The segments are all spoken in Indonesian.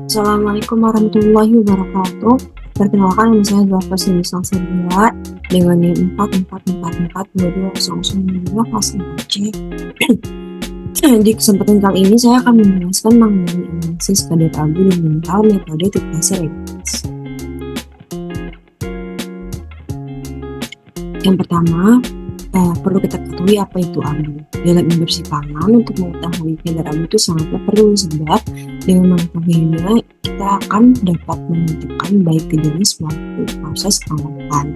Assalamualaikum warahmatullahi wabarakatuh. Perkenalkan, nama saya adalah Fasil Salsabila dengan NIM 4444220002 kelas 4C. Di kesempatan kali ini saya akan menjelaskan mengenai analisis kadar abu dan mineral metode titrasi regens. Yang pertama, perlu kita ketahui apa itu abu. Dalam industri pangan, untuk mengetahui kadar abu itu sangatlah perlu, sebab dengan mengetahuinya kita akan dapat menentukan baik tidaknya suatu proses pengolahan.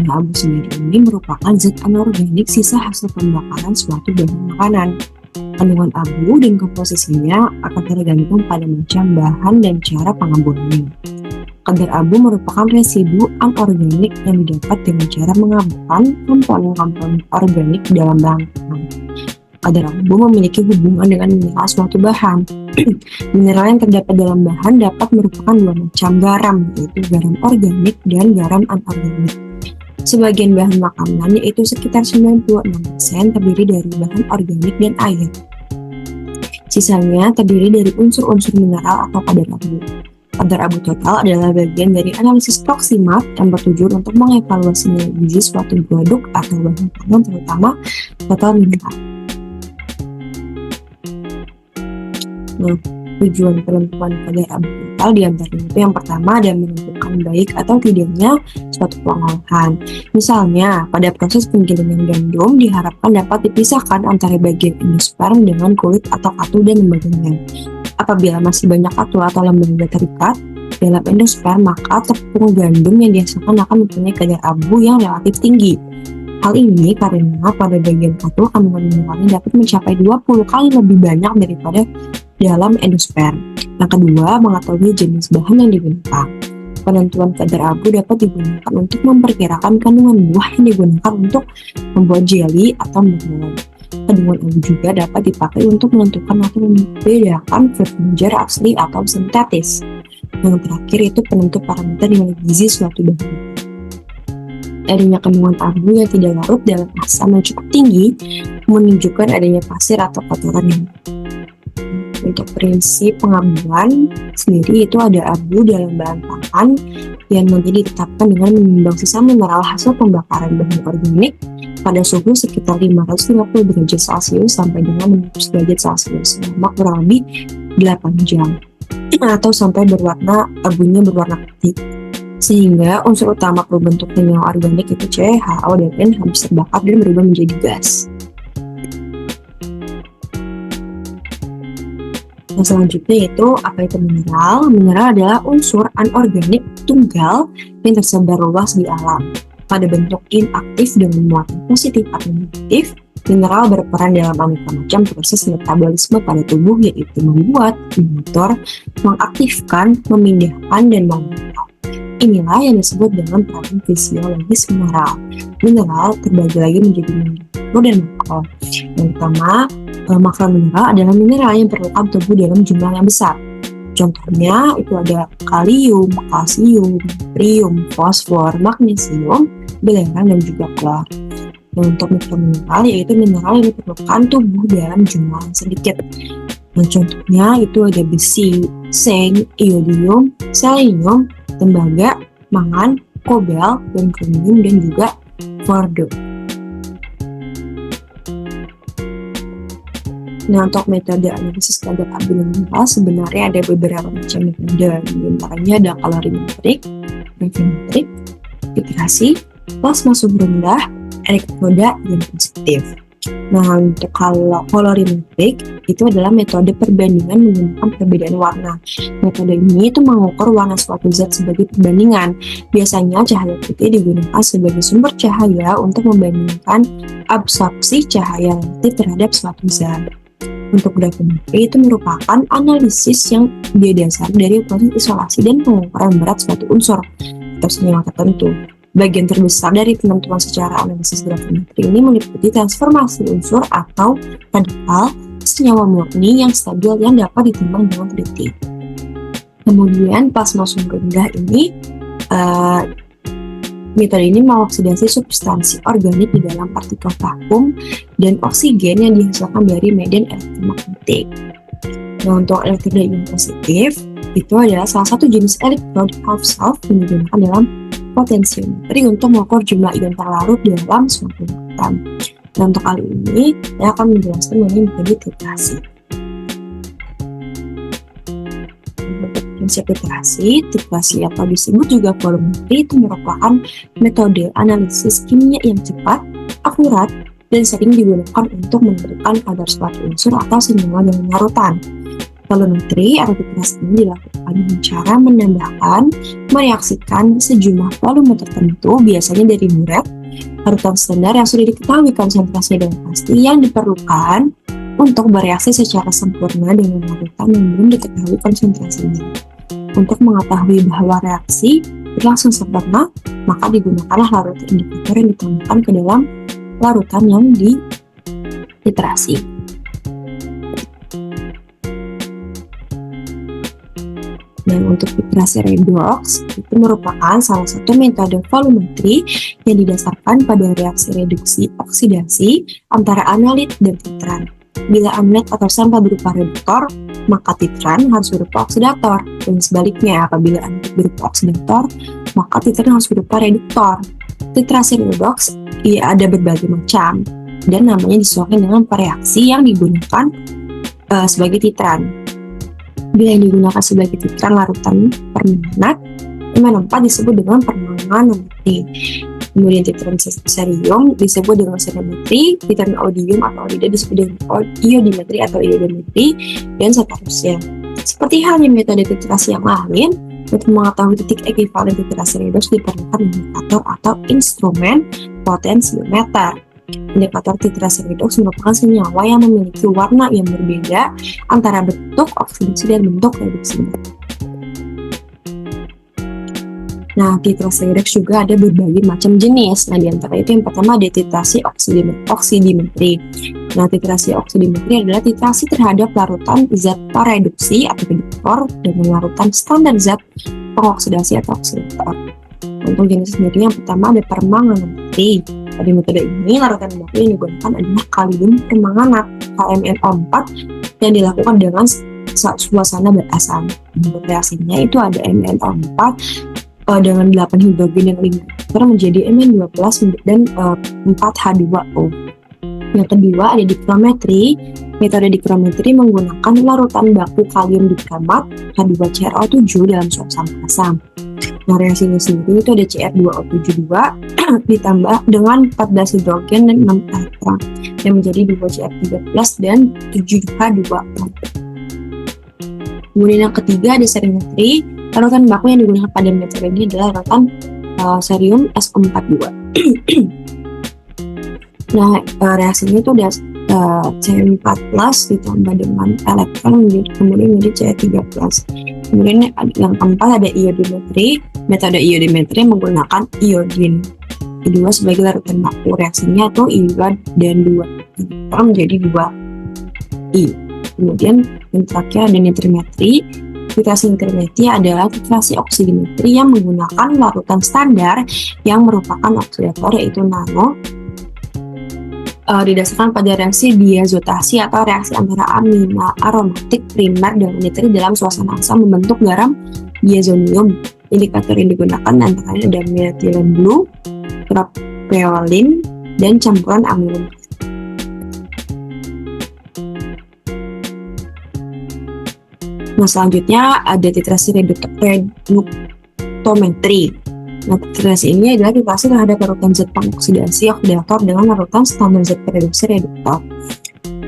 Abu sendiri ini merupakan zat anorganik sisa hasil pembakaran suatu bahan makanan. Kandungan abu dan komposisinya akan tergantung pada macam bahan dan cara pengambulannya. Kadar abu merupakan residu anorganik yang didapat dengan cara mengabukan komponen-komponen organik dalam bahan makanan. Kadar abu memiliki hubungan dengan mineral suatu bahan. Mineral yang terdapat dalam bahan dapat merupakan dua macam garam, yaitu garam organik dan garam anorganik. Sebagian bahan makanan, yaitu sekitar 96%, terdiri dari bahan organik dan air. Sisanya terdiri dari unsur-unsur mineral atau kadar abu. Kadar abu total adalah bagian dari analisis proksimat yang bertujuan untuk mengevaluasi nilai gizi suatu produk atau bahan makanan, terutama total mineral. Nah, tujuan penentuan kadar abu total diantaranya itu yang pertama adalah menentukan baik atau tidaknya suatu pengolahan. Misalnya, pada proses penggilingan gandum diharapkan dapat dipisahkan antara bagian endosperm dengan kulit atau katu dan lembaganya. Apabila masih banyak katu atau lembaga terikat dalam endosperm, maka tepung gandum yang dihasilkan akan mempunyai kadar abu yang relatif tinggi. Hal ini karena pada bagian katu kandungan mineralnya dapat mencapai 20 kali lebih banyak daripada dalam endosperm. Yang kedua, mengetahui jenis bahan yang digunakan. Penentuan kadar abu dapat digunakan untuk memperkirakan kandungan buah yang digunakan untuk membuat jelly atau marmalade. Kandungan abu juga dapat dipakai untuk menentukan atau membedakan fruit ginger asli atau sintetis. Yang terakhir itu penentu parameter nilai gizi suatu bahan. Adanya kandungan abu yang tidak larut dalam asam yang cukup tinggi menunjukkan adanya pasir atau kotoran yang untuk prinsip pengabuan sendiri itu ada abu dalam bahan pangan yang nanti ditetapkan dengan menimbang sisa mineral hasil pembakaran bahan organik pada suhu sekitar 550 derajat Celcius sampai dengan 100 derajat Celcius selama kurang lebih 8 jam atau sampai abunya berwarna putih, sehingga unsur utama pembentuk mineral organik itu C, HO, dan N habis terbakar dan berubah menjadi gas. Yang selanjutnya itu apa itu mineral? Mineral adalah unsur anorganik tunggal yang tersebar luas di alam. Pada bentuk inaktif dengan muatan positif atau negatif, mineral berperan dalam aneka macam proses metabolisme pada tubuh, yaitu membuat, mengatur, mengaktifkan, memindahkan, dan mengontrol. Inilah yang disebut dengan peranan fisiologis mineral. Mineral terbagi lagi menjadi mikro dan makro. Yang pertama, makro mineral adalah mineral yang perlukan tubuh dalam jumlah yang besar. Contohnya itu ada kalium, kalsium, natrium, fosfor, magnesium, belerang, dan juga klor. Nah, untuk mikromineral yaitu mineral yang diperlukan tubuh dalam jumlah yang sedikit. Nah, contohnya itu ada besi, seng, iodium, selenium, tembaga, mangan, kobalt, dan kromium, dan juga fluoride. Nah, untuk metode analisis kadar abu dan mineral sebenarnya ada beberapa macam metode. Di antaranya ada kalorimetrik, gravimetrik, titrasi, plasma suhu rendah, elektroda, dan positif. Nah, untuk kalorimetrik itu adalah metode perbandingan menggunakan perbedaan warna. Metode ini itu mengukur warna suatu zat sebagai perbandingan. Biasanya cahaya putih digunakan sebagai sumber cahaya untuk membandingkan absorpsi cahaya relatif terhadap suatu zat. Untuk gravimetri itu merupakan analisis yang didasari dari proses isolasi dan pengukuran berat suatu unsur atau senyawa tertentu. Bagian terbesar dari penentuan secara analisis gravimetri ini meliputi transformasi unsur atau radikal senyawa murni yang stabil yang dapat ditimbang dengan teliti. Kemudian plasma suhu rendah ini metode ini mengoksidasi substansi organik di dalam partikel vakum dan oksigen yang dihasilkan dari medan elektromagnetik. Nah, untuk elektroda ion positif itu adalah salah satu jenis elektrod half-self yang digunakan dalam potensiometri untuk mengukur jumlah ion terlarut dalam suatu larutan. Dan untuk kali ini, saya akan menjelaskan mengenai metode titrasi. Prinsip titrasi atau disebut juga volumetri itu merupakan metode analisis kimia yang cepat, akurat, dan sering digunakan untuk menentukan kadar suatu unsur atau senyawa dalam larutan. Volumetri atau titrasi ini dilakukan dengan cara menambahkan, mereaksikan sejumlah volume tertentu, biasanya dari buret, larutan standar yang sudah diketahui konsentrasi dan pasti yang diperlukan untuk bereaksi secara sempurna dengan larutan yang belum diketahui konsentrasinya. Untuk mengetahui bahwa reaksi berlangsung sempurna, maka digunakanlah larutan indikator yang ditambahkan ke dalam larutan yang dititrasi. Dan untuk titrasi redox itu merupakan salah satu metode volumetri yang didasarkan pada reaksi reduksi oksidasi antara analit dan titran. Bila analit atau sampah berupa reduktor, maka titran harus berupa oksidator. Dan sebaliknya, apabila analit berupa oksidator, maka titran harus berupa reduktor. Titrasi redox ada berbagai macam, dan namanya disesuaikan dengan reaksi yang digunakan sebagai titran. Bila yang digunakan sebagai titran larutan permanganat, MN4 disebut dengan permanganatri. Kemudian titran cerium disebut dengan cerimetri, titran odium atau iodida disebut dengan iodimetri atau iodometri, dan seterusnya. Seperti halnya metode titrasi yang lain, untuk mengetahui titik ekivalen titrasi redox diperlukan indikator atau instrumen potensiometer. Indikator titrasi redox merupakan senyawa yang memiliki warna yang berbeda antara bentuk oksidasi dan bentuk reduksi. Nah, titrasi redox juga ada berbagai macam jenis. Nah, di antara itu yang pertama ada titrasi oksidimetri. Nah, titrasi oksidimetri adalah titrasi terhadap larutan zat reduksi atau reduktor dengan larutan standar zat pengoksidasi atau oksidator. Untuk jenis sendiri yang pertama ada permanganatri. Pada metode ini, larutan baku yang digunakan adalah kalium permanganat KMnO4 yang dilakukan dengan suasana berasam. Untuk reaksinya itu ada MnO4 dengan 8 hidrogen yang 5 elektroner menjadi Mn12 dan 4H2O. Yang kedua ada dikrometri. Metode dikrometri menggunakan larutan baku kalium dikromat H2CrO7 dalam suasana asam. Nah, reaksinya sendiri itu ada Cr2O72 ditambah dengan 14 hidrogen dan 6 elektron yang menjadi 2Cr13 dan 7H2O. Kemudian yang ketiga ada serimetri. Larutan baku yang digunakan pada metode ini adalah larutan serium SO42. Nah, reaksinya itu udah C4+ ditambah dengan elektron kemudian menjadi C3+. Kemudian yang keempat ada iodimetri. Metode iodimetri menggunakan iodin kedua sebagai larutan baku. Reaksinya itu I2 dan 2 menjadi 2I. Kemudian yang terakhir ada nitrimetri. Titrasi nitrimetri adalah titrasi oksidimetri yang menggunakan larutan standar yang merupakan oksidator yaitu nano didasarkan pada reaksi diazotasi atau reaksi antara amina aromatik primer dan nitrit dalam suasana asam membentuk garam diazonium. Indikator yang digunakan antara lain ada methylene blue, propiolin, dan campuran amilum. Nah, selanjutnya ada titrasi reduktometri. Nah, titrasi ini adalah titrasi terhadap larutan zat pengoksidasi oksidator dengan larutan standar zat reduksi reduktor.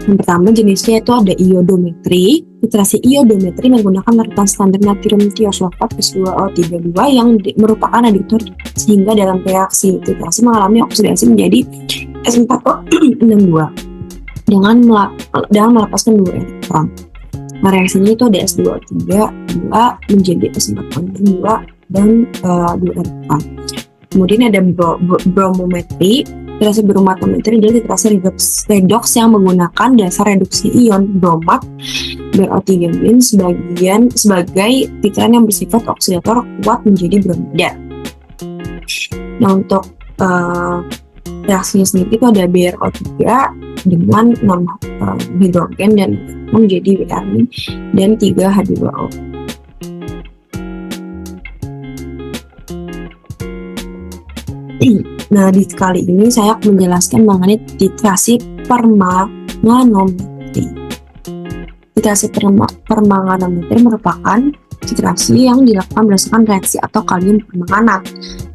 Yang pertama jenisnya itu ada iodometri. Titrasi iodometri menggunakan larutan standar natrium tiosulfat S2O32 yang merupakan reduktor sehingga dalam reaksi titrasi mengalami oksidasi menjadi S4O62 dengan melepaskan 2 elektron. Nah, reaksinya itu ada S2O3 2 menjadi S4O2 dan 2 elektron. Kemudian ada bromometri. Titrasi bromometri adalah titrasi redox yang menggunakan dasar reduksi ion bromat BO3 sebagai titran yang bersifat oksidator kuat menjadi bromida. Nah, untuk reaksinya sendiri itu ada BrO3 dengan 6 hidrogen dan menjadi Br- dan 3 H2O. Nah, di kali ini saya akan menjelaskan mengenai titrasi permanganometri. Titrasi permanganometri merupakan titrasi yang dilakukan berdasarkan reaksi atau kalium permanganat.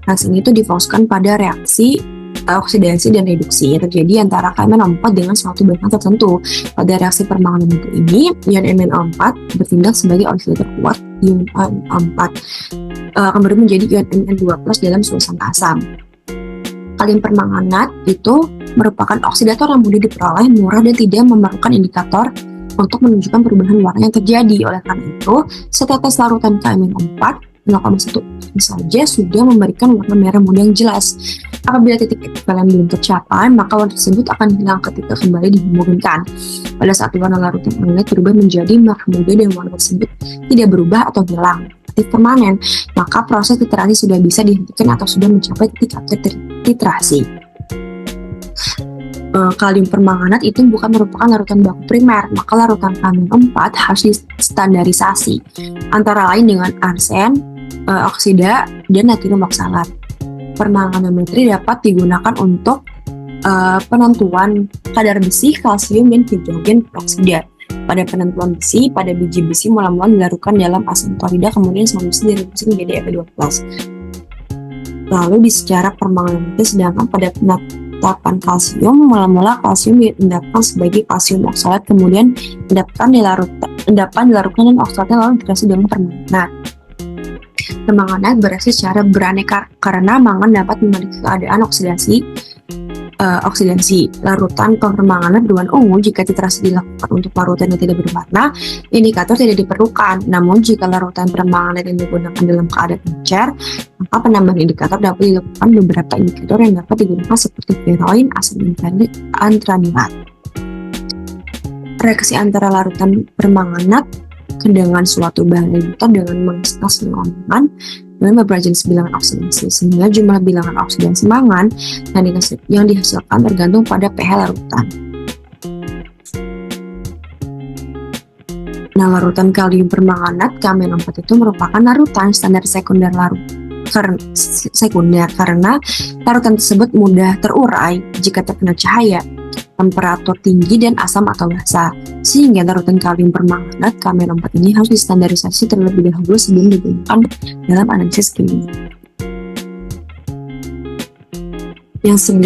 Reaksi ini itu difokuskan pada reaksi oksidasi dan reduksi yang terjadi antara KMnO4 dengan suatu bahan tertentu. Pada reaksi permanganometri ini, ion MnO4 bertindak sebagai oksidator kuat ion MnO4 kembali menjadi ion Mn2+ dalam suasana asam. Kalium permanganat itu merupakan oksidator yang mudah diperoleh, murah, dan tidak memerlukan indikator untuk menunjukkan perubahan warna yang terjadi. Oleh karena itu, setetes larutan KMnO4 0,1 saja sudah memberikan warna merah muda yang jelas. Apabila titik ekvivalen belum tercapai, maka warna tersebut akan hilang ketika kembali dihomogenkan. Pada saat warna larutan mulai berubah menjadi merah muda dan warna tersebut tidak berubah atau hilang, aktif permanen, maka proses titrasi sudah bisa dihentikan atau sudah mencapai titik akhir titrasi. Kalium permanganat itu bukan merupakan larutan baku primer, maka larutan KMnO4 harus distandarisasi, antara lain dengan arsen, oksida, dan natrium oksalat. Permanganometri dapat digunakan untuk penentuan kadar besi, kalsium, dan hidrogen peroksida. Pada penentuan besi, pada biji besi mula-mula dilarutkan dalam asam klorida, kemudian asam besi direduksi menjadi Fe2+. Lalu secara permanganometri, sedangkan pada penetapan kalsium, mula-mula kalsium diendapkan sebagai kalsium oksalat, kemudian endapan dilarutkan dan oksalatnya lalu dikasih dengan permanganat. Permanganat bereaksi secara beraneka karena mangan dapat memiliki keadaan oksidasi. Larutan permanganat berwarna ungu jika titrasi dilakukan untuk larutan yang tidak berwarna, indikator tidak diperlukan. Namun jika larutan permanganat yang digunakan dalam keadaan encer, maka penambahan indikator dapat dilakukan beberapa indikator yang dapat digunakan seperti feroin, asam antranilat. Reaksi antara larutan permanganat dengan suatu bahan reductant dengan mengekstas mangan dengan beberapa jenis bilangan oksidasi, sehingga jumlah bilangan oksidasi mangan yang dihasilkan tergantung pada pH larutan. Nah, larutan kalium permanganat KMnO4 itu merupakan larutan standar sekunder karena larutan tersebut mudah terurai jika terkena cahaya, temperatur tinggi, dan asam atau basa, sehingga larutan kalium permanganat KMnO4 ini harus distandarisasi terlebih dahulu sebelum digunakan dalam analisis kimia. Yang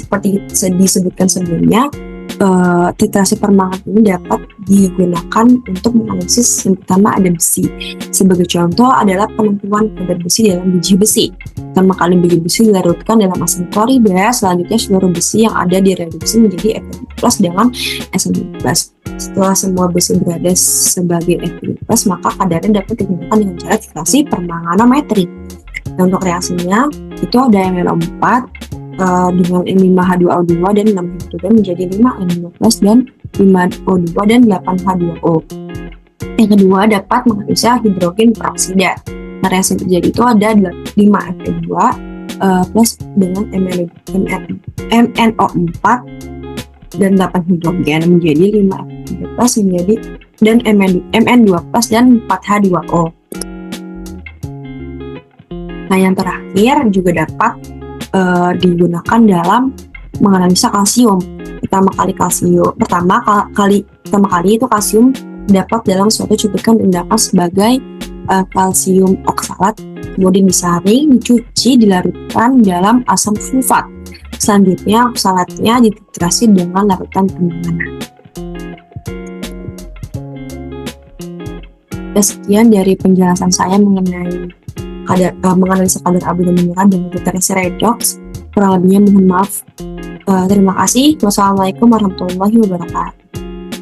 seperti disebutkan sebelumnya, titrasi permanganat ini dapat digunakan untuk menganalisis yang pertama ada besi. Sebagai contoh adalah penentuan kadar besi dalam biji besi. Pertama kali biji besi dilarutkan dalam asam klorida, selanjutnya seluruh besi yang ada direduksi menjadi Fe2+ dengan SN2+. Setelah semua besi berada sebagai Fe2+, maka kadarnya dapat digunakan dengan cara titrasi permanganometri. Dan untuk reaksinya itu ada MnO4 dengan 5H2O2 dan 6 hidrogen menjadi 5N2+ dan 5O2 dan 8H2O. Yang kedua dapat menganalisa hidrogen peroksida. Nah, reaksi yang terjadi itu ada 5Fe2 plus dengan MnO4 dan 8 hidrogen menjadi 5Fe3 plus menjadi dan Mn2 plus dan 4H2O. Nah, yang terakhir juga dapat digunakan dalam menganalisa kalsium. Pertama kali itu kalsium dapat dalam suatu cuplikan diendapkan sebagai kalsium oksalat, kemudian disaring, dicuci, dilarutkan dalam asam sulfat. Selanjutnya oksalatnya dititrasi dengan larutan permanganat. Sekian dari penjelasan saya mengenai menganalisa kadar abu dan mineral dan titrasi redox. Kurang lebihnya mohon maaf. Terima kasih. Wassalamualaikum warahmatullahi wabarakatuh.